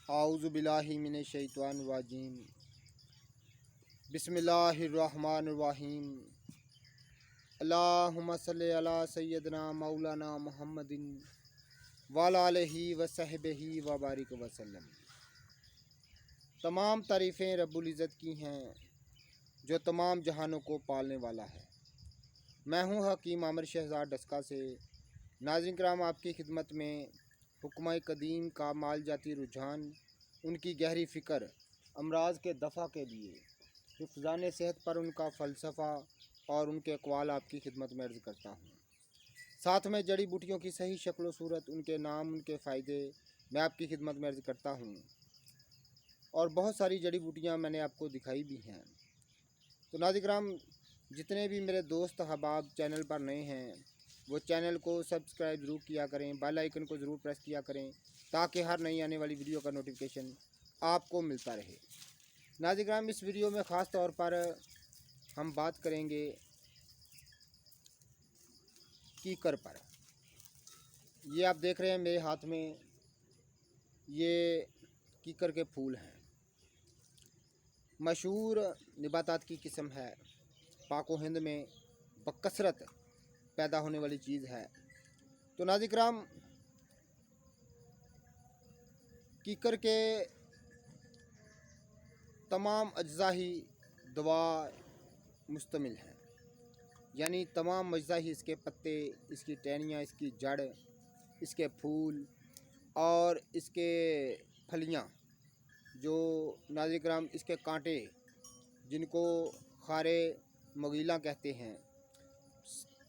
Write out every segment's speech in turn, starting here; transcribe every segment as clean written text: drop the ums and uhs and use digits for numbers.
आऊज़ु बिल्लाहि मिनश शैतानिर रजीम। बिस्मिल्लाहिर्रहमानिर्रहीम। अल्लाहुम्मा सल्लि अला सय्यदना मौलाना मुहम्मदिन व अला आलिहि व सहबिही व बारिक वसल्लम। तमाम तारीफ़ें रब्बुल इज़्ज़त की हैं जो तमाम जहानों को पालने वाला है। मैं हूँ हकीम आमिर शहज़ाद डस्का से। नाज़रीन किराम, आपकी खिदमत में हुक्म कदीम का माल जाती रुझान, उनकी गहरी फ़िक्र, अमराज के दफ़ा के लिए हिफ़्ज़ान सेहत पर उनका फ़लसफ़ा और उनके अक़वाल आपकी खिदमत में अर्ज़ करता हूँ। साथ में जड़ी बूटियों की सही शक्ल व सूरत, उनके नाम, उनके फ़ायदे मैं आपकी खिदमत में अर्ज़ करता हूँ। और बहुत सारी जड़ी बूटियाँ मैंने आपको दिखाई भी हैं। तो नाज़रीन किराम, जितने भी मेरे दोस्त अहबाब चैनल पर नए हैं वो चैनल को सब्सक्राइब ज़रूर किया करें, बेल आइकन को ज़रूर प्रेस किया करें ताकि हर नई आने वाली वीडियो का नोटिफिकेशन आपको मिलता रहे। नाज़रीन किराम, इस वीडियो में ख़ास तौर पर हम बात करेंगे कीकर पर। ये आप देख रहे हैं मेरे हाथ में, ये कीकर के फूल हैं। मशहूर नबातात की किस्म है, पाक व हिंद में बकसरत पैदा होने वाली चीज़ है। तो नाज़रीन किराम, कीकर के तमाम अज्जा ही दवा मुश्तमिल हैं, यानी तमाम अज्जा ही इसके पत्ते, इसकी टहनियाँ, इसकी जड़, इसके फूल और इसके फलियाँ, जो नाज़रीन किराम इसके कांटे जिनको खारे मगीला कहते हैं,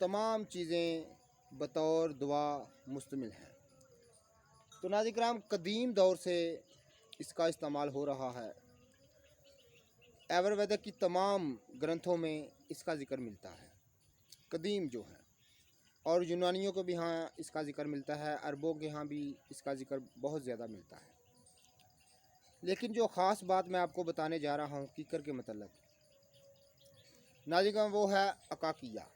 तमाम चीज़ें बतौर दवा मुश्तमिल हैं। तो नाज़रीन किराम, कदीम दौर से इसका इस्तेमाल हो रहा है। आयुर्वेद की तमाम ग्रंथों में इसका ज़िक्र मिलता है, कदीम जो है। और यूनानियों को भी यहाँ इसका ज़िक्र मिलता है, अरबों के यहाँ भी इसका ज़िक्र बहुत ज़्यादा मिलता है। लेकिन जो ख़ास बात मैं आपको बताने जा रहा हूँ कीकर के मतलब, नाज़रीन किराम, वो है अकाकिया।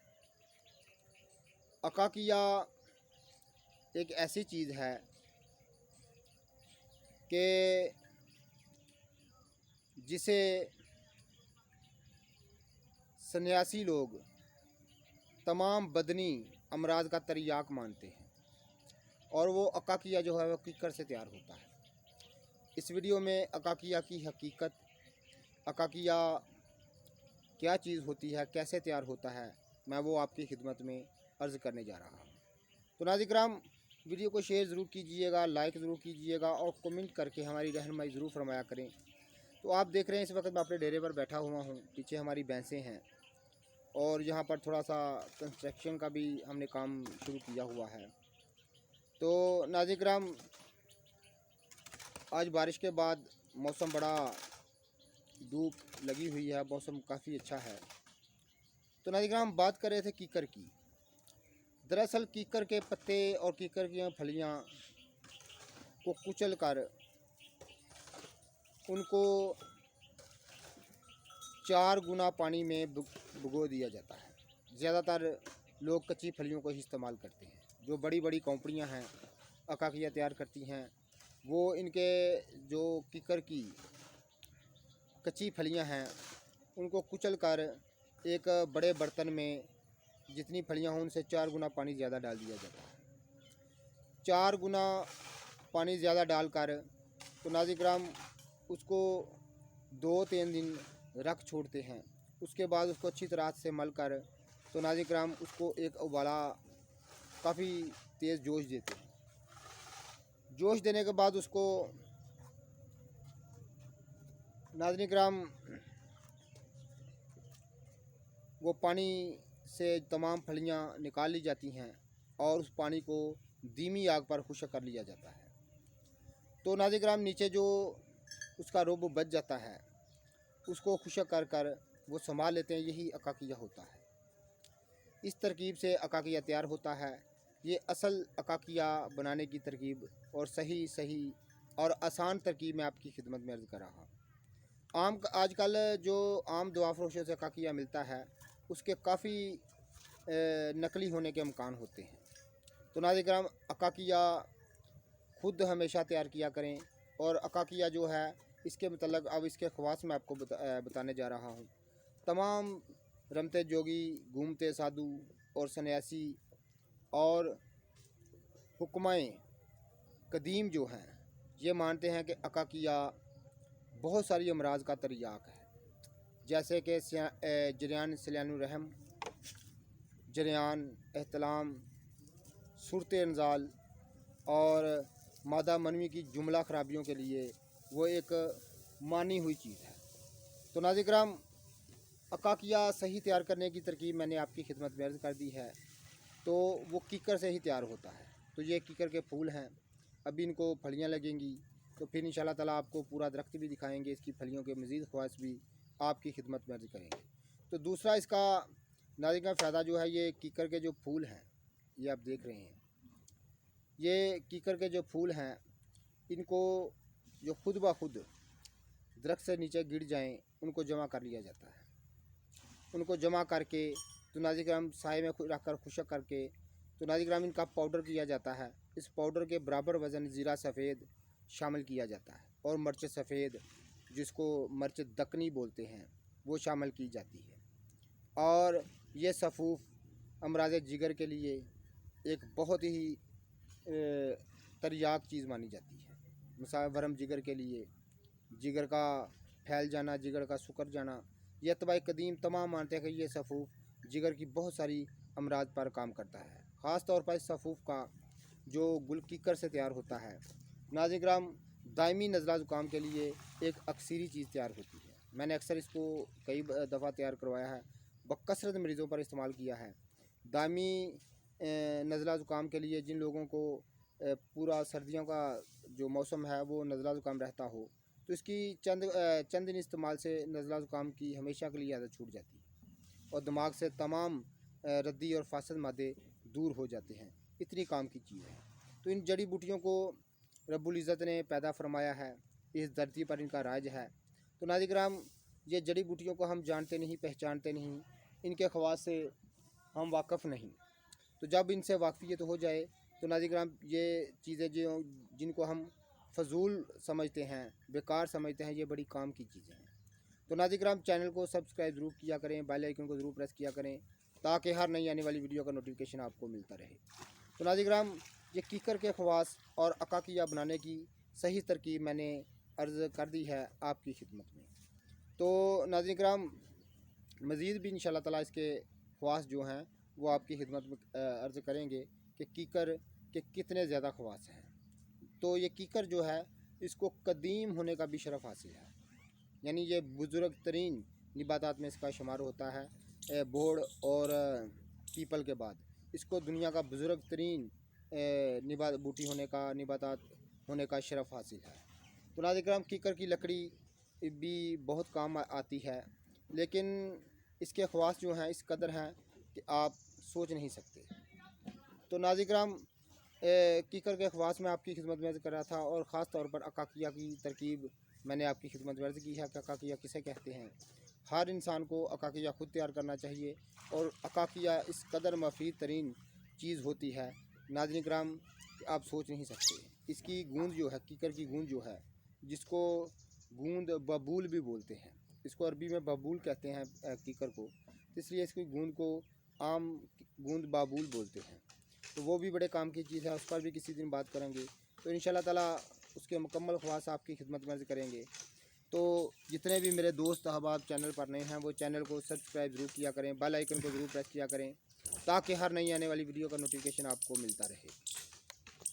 अकाकिया एक ऐसी चीज़ है कि जिसे सन्यासी लोग तमाम बदनी अमराज का तरियाक मानते हैं, और वो अकाकिया जो है वो कीकर से तैयार होता है। इस वीडियो में अकाकिया की हकीकत, अकाकिया क्या चीज़ होती है, कैसे तैयार होता है, मैं वो आपकी खिदमत में अर्ज़ करने जा रहा हूँ। तो नाज़रीन किराम, वीडियो को शेयर ज़रूर कीजिएगा, लाइक ज़रूर कीजिएगा और कमेंट करके हमारी रहनुमाई ज़रूर फरमाया करें। तो आप देख रहे हैं इस वक्त मैं अपने डेरे पर बैठा हुआ हूँ, पीछे हमारी भैंसें हैं और यहाँ पर थोड़ा सा कंस्ट्रक्शन का भी हमने काम शुरू किया हुआ है। तो नाज़रीन किराम, आज बारिश के बाद मौसम बड़ा धूप लगी हुई है, मौसम काफ़ी अच्छा है। तो नाज़रीन किराम, हम बात कर रहे थे कीकर की। दरअसल कीकर के पत्ते और कीकर की फलियाँ को कुचल कर उनको 4 गुना पानी में भिगो दिया जाता है। ज़्यादातर लोग कच्ची फलियों को ही इस्तेमाल करते हैं। जो बड़ी बड़ी कंपनियां हैं अकाकिया तैयार करती हैं, वो इनके जो कीकर की कच्ची फलियां हैं उनको कुचल कर एक बड़े बर्तन में जितनी फलियां हों उनसे 4 गुना पानी ज़्यादा डाल दिया जाता है। 4 गुना पानी ज़्यादा डालकर तो नाज़रीन किराम उसको 2-3 दिन रख छोड़ते हैं। उसके बाद उसको अच्छी तरह से मल कर तो नाज़रीन किराम उसको एक उबाला, काफ़ी तेज़ जोश देते हैं। जोश देने के बाद उसको नाज़रीन किराम वो पानी से तमाम फलियां निकाल ली जाती हैं और उस पानी को धीमी आग पर खुश्क कर लिया जाता है। तो नाज़रीन किराम नीचे जो उसका रुब बच जाता है उसको खुश्क कर कर वो संभाल लेते हैं। यही अकाकिया होता है। इस तरकीब से अकाकिया तैयार होता है। ये असल अकाकिया बनाने की तरकीब और सही और आसान तरकीब मैं आपकी खिदमत में अर्ज़ कर रहा हूँ। आजकल जो आम दवा फरोशों से अकाकिया मिलता है उसके काफ़ी नकली होने के इम्कान होते हैं। तो नाज़रीन किराम, अकाकिया खुद हमेशा तैयार किया करें और अकाकिया जो है इसके मतलब अब इसके ख़वास मैं आपको बताने जा रहा हूँ। तमाम रमते जोगी, घूमते साधु और सन्यासी और हुक्माए कदीम जो हैं ये मानते हैं कि अकाकिया बहुत सारी अमराज का तरियाक है, जैसे कि जरियान सलानुरहम, जरियान एहतलाम, सूरत इंजाल और मादा मनवी की जुमला ख़राबियों के लिए वो एक मानी हुई चीज़ है। तो नाज़रीन किराम, अकाकिया सही तैयार करने की तरकीब मैंने आपकी खिदमत में अर्ज़ कर दी है। तो वो कीकर से ही तैयार होता है। तो ये कीकर के फूल हैं, अभी इनको फलियां लगेंगी, तो फिर इंशाल्लाह ताला आपको पूरा दरख्त भी दिखाएंगे, इसकी फलियों के मज़ीद ख्वास भी आपकी खिदमत में अर्ज़ करेंगे। तो दूसरा इसका नाज़रीन का फ़ायदा जो है, ये कीकर के जो फूल हैं ये आप देख रहे हैं, ये कीकर के जो फूल हैं इनको जो खुद ब खुद दरख्त से नीचे गिर जाएं उनको जमा कर लिया जाता है। उनको जमा करके तो नाज़रीन किराम साए में रख कर खुशक करके तो नाज़रीन किराम इनका पाउडर किया जाता है। इस पाउडर के बराबर वज़न ज़ीरा सफ़ेद शामिल किया जाता है और मिर्च सफ़ेद, जिसको मिर्च दकनी बोलते हैं, वो शामिल की जाती है। और ये सफ़ूफ़ अमराज़ जिगर के लिए एक बहुत ही तरियाक चीज़ मानी जाती है। मिसाल वरम जिगर के लिए, जिगर का फैल जाना, जिगर का सुकर जाना, ये अतबाए कदीम तमाम मानते हैं कि ये सफ़ूफ़ जिगर की बहुत सारी अमराज पर काम करता है। ख़ास तौर पर इस सफ़ूफ़ का जो गुल कीकर से तैयार होता है, नाज़रीन किराम दायमी नज़ला ज़ुकाम के लिए एक अक्सरी चीज़ तैयार होती है। मैंने अक्सर इसको कई दफ़ा तैयार करवाया है, बकसरत मरीज़ों पर इस्तेमाल किया है। दायमी नज़ला ज़ुकाम के लिए जिन लोगों को पूरा सर्दियों का जो मौसम है वो नज़ला ज़ुकाम रहता हो, तो इसकी चंद दिन इस्तेमाल से नज़ला ज़ुकाम की हमेशा के लिए आदत छूट जाती है और दिमाग से तमाम रद्दी और फासद मादे दूर हो जाते हैं। इतनी काम की चीज़ है। तो इन जड़ी बूटियों को रब्बुल इज़्ज़त ने पैदा फरमाया है, इस धरती पर इनका राज है। तो नाज़रीन किराम, ये जड़ी बूटियों को हम जानते नहीं, पहचानते नहीं, इनके ख़वास से हम वाक़फ़ नहीं। तो जब इनसे वाक़फ़ियत हो जाए तो नाज़रीन किराम ये चीज़ें जो जिनको हम फ़जूल समझते हैं, बेकार समझते हैं, ये बड़ी काम की चीज़ें हैं। तो नाज़रीन किराम, चैनल को सब्सक्राइब ज़रूर किया करें, बेल आइकन को ज़रूर प्रेस किया करें, ताकि हर नई आने वाली वीडियो का नोटिफिकेशन आपको मिलता रहे। तो नाज़रीन किराम, ये कीकर के ख़वास और अकाकिया बनाने की सही तरकीब मैंने अर्ज़ कर दी है आपकी खिदमत में। तो नाज़रीन किराम, मज़ीद भी इंशाल्लाह ताला इसके ख़वास जो हैं वो आपकी खिदमत में अर्ज़ करेंगे कि कीकर के कितने ज़्यादा ख़वास हैं। तो ये कीकर जो है इसको कदीम होने का भी शरफ़ हासिल है, यानी ये बुज़ुर्ग तरीन निबातात में इसका शुमार होता है। बोड़ और पीपल के बाद इसको दुनिया का बुज़ुर्ग तरीन बूटी होने का, निबातात होने का शरफ़ हासिल है। तो नाज़रीन किराम, कीकर की लकड़ी भी बहुत काम आती है, लेकिन इसके ख़वास जो हैं इस कदर हैं कि आप सोच नहीं सकते। तो नाज़रीन किराम, कीकर के ख़वास में आपकी खिदमत में अर्ज़ कर रहा था और ख़ास तौर पर अकाकिया की तरकीब मैंने आपकी खिदमत में अर्ज़ की है कि अकाकिया किसे कहते हैं। हर इंसान को अकाकिया ख़ुद तैयार करना चाहिए और अकाकिया इस कदर मफीद तरीन चीज़ होती है नाज़रीन किराम, आप सोच नहीं सकते। इसकी गूंद जो है, कीकर की गूंद जो है, जिसको गूंद बबूल भी बोलते हैं, इसको अरबी में बबूल कहते हैं कीकर को, इसलिए इसकी गूंद को आम गूंद बाबूल बोलते हैं। तो वो भी बड़े काम की चीज़ है, उस पर भी किसी दिन बात करेंगे। तो इंशाल्लाह ताला उसके मुकम्मल ख़वास आपकी खिदमत में करेंगे। तो जितने भी मेरे दोस्त अहबाब चैनल पर नए हैं वो चैनल को सब्सक्राइब ज़रूर किया करें, बेल आइकन को ज़रूर प्रेस किया करें, ताकि हर नई आने वाली वीडियो का नोटिफिकेशन आपको मिलता रहे।